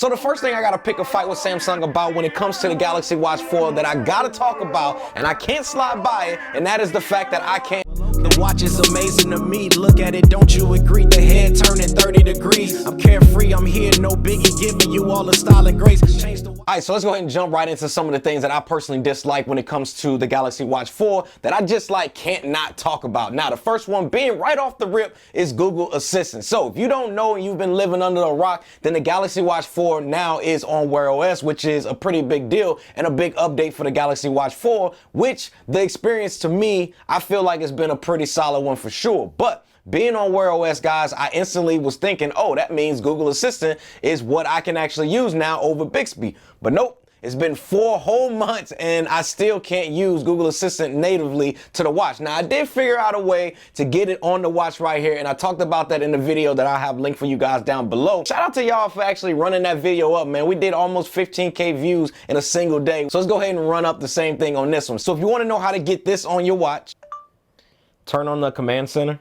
So the first thing I gotta pick a fight with Samsung about when it comes to the Galaxy Watch 4 that I gotta talk about, and I can't slide by it, and that is the fact that I can't. The watch is amazing to me, look at it, don't you agree? The head turning 30 degrees. I'm carefree, I'm here, no biggie, giving you all the style and grace. Change the Alright, so let's go ahead and jump right into some of the things that I personally dislike when it comes to the Galaxy Watch 4 that I just can't not talk about. Now, the first one being right off the rip is Google Assistant. So if you don't know and you've been living under a rock, then the Galaxy Watch 4 now is on Wear OS, which is a pretty big deal and a big update for the Galaxy Watch 4, which the experience to me, I feel like it's been a pretty solid one for sure. But being on Wear OS, guys, I instantly was thinking, oh, that means Google Assistant is what I can actually use now over Bixby. But nope. It's been 4 whole months and I still can't use Google Assistant natively to the watch. Now, I did figure out a way to get it on the watch right here, and I talked about that in the video that I have linked for you guys down below. Shout out to y'all for actually running that video up, man. We did almost 15K views in a single day. So let's go ahead and run up the same thing on this one. So if you want to know how to get this on your watch, turn on the command center.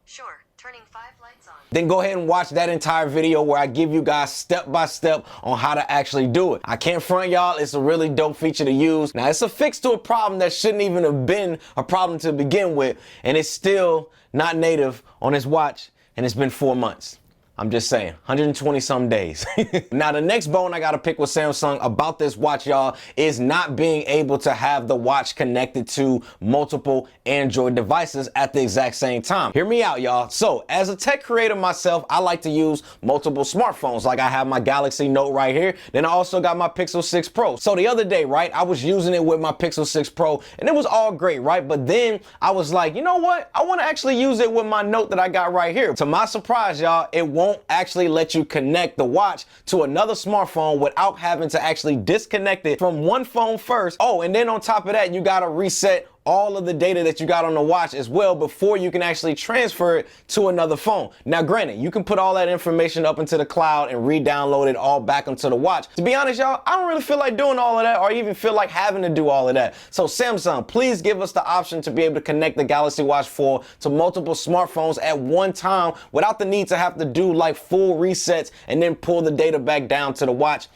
Sure, turning 5 lights on. Then go ahead and watch that entire video where I give you guys step by step on how to actually do it. I can't front y'all, it's a really dope feature to use. Now, it's a fix to a problem that shouldn't even have been a problem to begin with, and it's still not native on this watch, and it's been 4 months. I'm just saying, 120 some days. Now, the next bone I gotta pick with Samsung about this watch, y'all, is not being able to have the watch connected to multiple Android devices at the exact same time. Hear me out, y'all. So, as a tech creator myself, I like to use multiple smartphones. Like I have my Galaxy Note right here. Then I also got my Pixel 6 Pro. So the other day, right, I was using it with my Pixel 6 Pro and it was all great, right? But then I was like, you know what? I wanna actually use it with my Note that I got right here. To my surprise, y'all, it won't actually let you connect the watch to another smartphone without having to actually disconnect it from one phone first. Oh, and then on top of that, you gotta reset all of the data that you got on the watch as well before you can actually transfer it to another phone. Now, granted, you can put all that information up into the cloud and re-download it all back onto the watch. To be honest, y'all, I don't really feel like doing all of that or even feel like having to do all of that. So Samsung, please give us the option to be able to connect the Galaxy Watch 4 to multiple smartphones at one time without the need to have to do like full resets and then pull the data back down to the watch.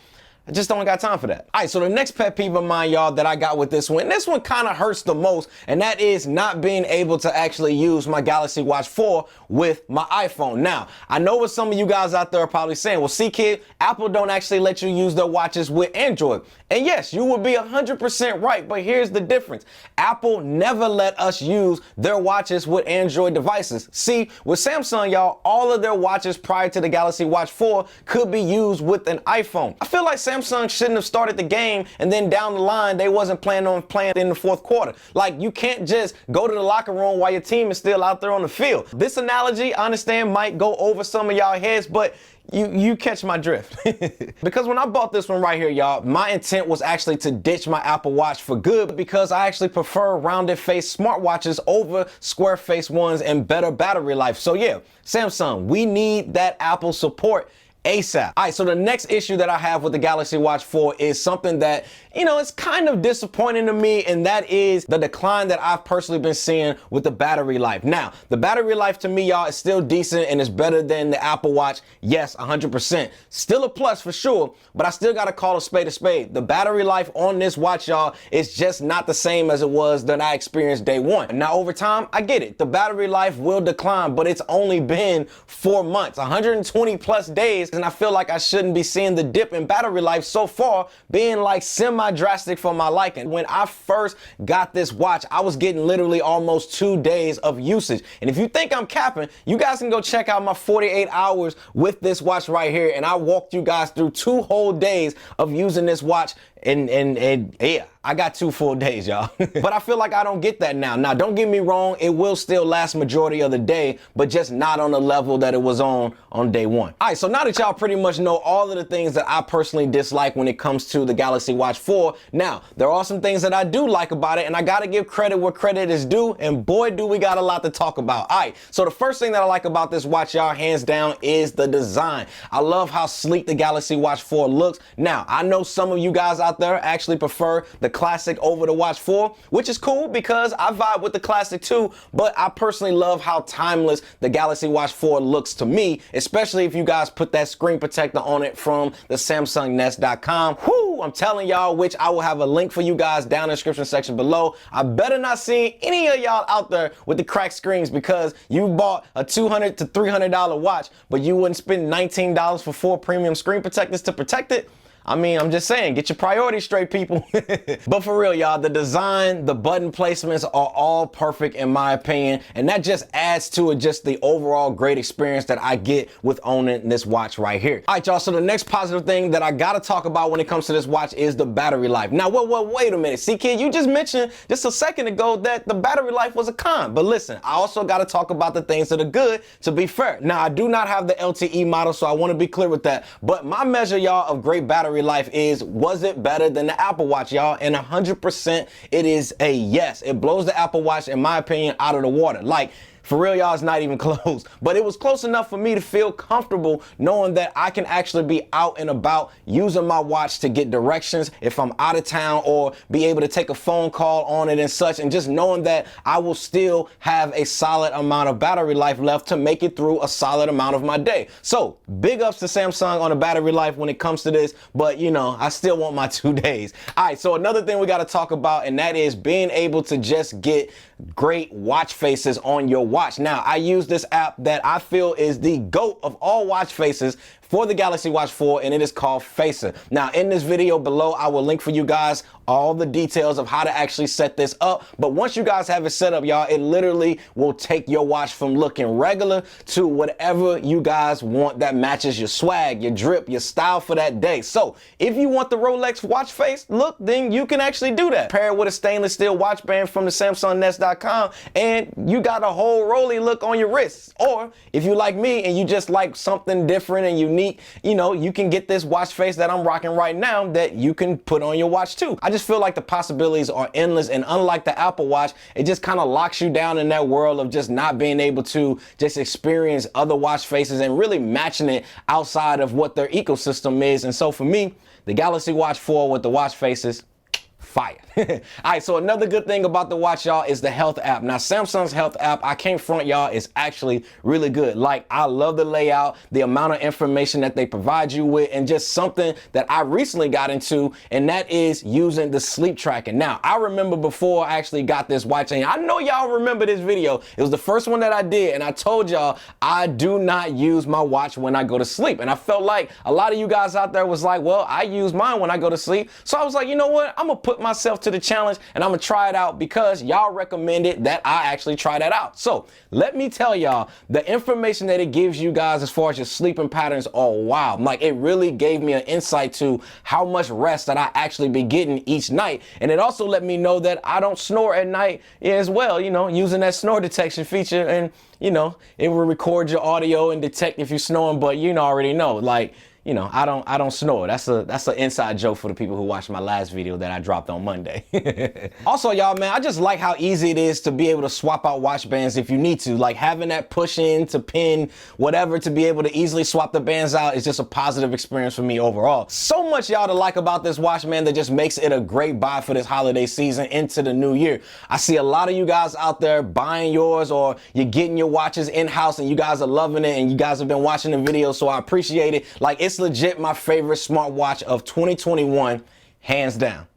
I just don't got time for that. All right, so the next pet peeve of mine, y'all, that I got with this one, and this one kind of hurts the most, and that is not being able to actually use my Galaxy Watch 4 with my iPhone. Now, I know what some of you guys out there are probably saying, well, CKid, Apple don't actually let you use their watches with Android. And yes, you would be 100% right, but here's the difference. Apple never let us use their watches with Android devices. See, with Samsung, y'all, all of their watches prior to the Galaxy Watch 4 could be used with an iPhone. I feel like Samsung shouldn't have started the game and then down the line they wasn't planning on playing in the fourth quarter. Like, you can't just go to the locker room while your team is still out there on the field. This analogy, I understand, might go over some of y'all heads, but you catch my drift. Because when I bought this one right here, y'all, my intent was actually to ditch my Apple Watch for good because I actually prefer rounded face smartwatches over square face ones and better battery life. So yeah, Samsung, we need that Apple support ASAP. All right, so the next issue that I have with the Galaxy Watch 4 is something that, you know, it's kind of disappointing to me, and that is the decline that I've personally been seeing with the battery life. Now, the battery life to me, y'all, is still decent and it's better than the Apple Watch. Yes, 100%. Still a plus for sure, but I still gotta call a spade a spade. The battery life on this watch, y'all, is just not the same as it was that I experienced day one. Now, over time, I get it. The battery life will decline, but it's only been 4 months, 120 plus days, and I feel like I shouldn't be seeing the dip in battery life so far being like semi-drastic for my liking. When I first got this watch, I was getting literally almost 2 days of usage. And if you think I'm capping, you guys can go check out my 48 hours with this watch right here. And I walked you guys through 2 whole days of using this watch. And yeah, I got 2 full days, y'all. But I feel like I don't get that now. Now, don't get me wrong, it will still last majority of the day, but just not on the level that it was on day one. All right, so now that y'all pretty much know all of the things that I personally dislike when it comes to the Galaxy Watch 4, now, there are some things that I do like about it, and I gotta give credit where credit is due, and boy, do we got a lot to talk about. All right, so the first thing that I like about this watch, y'all, hands down, is the design. I love how sleek the Galaxy Watch 4 looks. Now, I know some of you guys out there actually prefer the Classic over the Watch 4, which is cool because I vibe with the Classic too, but I personally love how timeless the Galaxy Watch 4 looks to me, especially if you guys put that screen protector on it from the SamsungNest.com. Whoo, I'm telling y'all, which I will have a link for you guys down in the description section below. I better not see any of y'all out there with the cracked screens because you bought a $200 to $300 watch, but you wouldn't spend $19 for 4 premium screen protectors to protect it. I mean, I'm just saying, get your priorities straight, people. But for real, y'all, the design, the button placements are all perfect in my opinion, and that just adds to it just the overall great experience that I get with owning this watch right here. All right, y'all, so the next positive thing that I gotta talk about when it comes to this watch is the battery life. Now, wait a minute. CKid, you just mentioned just a second ago that the battery life was a con, but listen, I also gotta talk about the things that are good, to be fair. Now, I do not have the LTE model, so I wanna be clear with that, but my measure, y'all, of great battery life is, was it better than the Apple Watch, y'all? And 100% it is a yes. It blows the Apple Watch, in my opinion, out of the water. Like, for real, y'all, it's not even close. But it was close enough for me to feel comfortable knowing that I can actually be out and about using my watch to get directions if I'm out of town, or be able to take a phone call on it and such, and just knowing that I will still have a solid amount of battery life left to make it through a solid amount of my day. So big ups to Samsung on the battery life when it comes to this, but you know, I still want my 2 days. All right, so another thing we got to talk about, and that is being able to just get great watch faces on your watch. Now, I use this app that I feel is the GOAT of all watch faces for the Galaxy Watch 4, and it is called Facer. Now, in this video below, I will link for you guys all the details of how to actually set this up. But once you guys have it set up, y'all, it literally will take your watch from looking regular to whatever you guys want that matches your swag, your drip, your style for that day. So if you want the Rolex watch face look, then you can actually do that. Pair it with a stainless steel watch band from the SamsungNest.com, and you got a whole Roly look on your wrists. Or if you like me and you just like something different and unique, you know, you can get this watch face that I'm rocking right now that you can put on your watch too. I just feel like the possibilities are endless, and unlike the Apple Watch, it just kind of locks you down in that world of just not being able to just experience other watch faces and really matching it outside of what their ecosystem is. And so for me, the Galaxy Watch 4 with the watch faces, fire. All right, so another good thing about the watch, y'all, is the health app. Now, Samsung's health app, I can't front, y'all, is actually really good. Like, I love the layout, the amount of information that they provide you with, and just something that I recently got into, and that is using the sleep tracking. Now, I remember before I actually got this watch, and I know y'all remember this video. It was the first one that I did, and I told y'all I do not use my watch when I go to sleep. And I felt like a lot of you guys out there was like, well, I use mine when I go to sleep. So I was like, you know what? I'm gonna put myself to the challenge, and I'm gonna try it out because y'all recommended that I actually try that out. So let me tell y'all, the information that it gives you guys as far as your sleeping patterns are wild. Like, it really gave me an insight to how much rest that I actually be getting each night. And it also let me know that I don't snore at night as well, you know, using that snore detection feature. And you know, it will record your audio and detect if you're snoring, but you already know, like, you know, I don't snore. That's an inside joke for the people who watched my last video that I dropped on Monday. Also, y'all, man, I just like how easy it is to be able to swap out watch bands if you need to. Like, having that push in to pin, whatever, to be able to easily swap the bands out is just a positive experience for me overall. So much, y'all, to like about this watch, man, that just makes it a great buy for this holiday season into the new year. I see a lot of you guys out there buying yours, or you're getting your watches in-house and you guys are loving it, and you guys have been watching the videos, so I appreciate it. Like, it's legit my favorite smartwatch of 2021, hands down.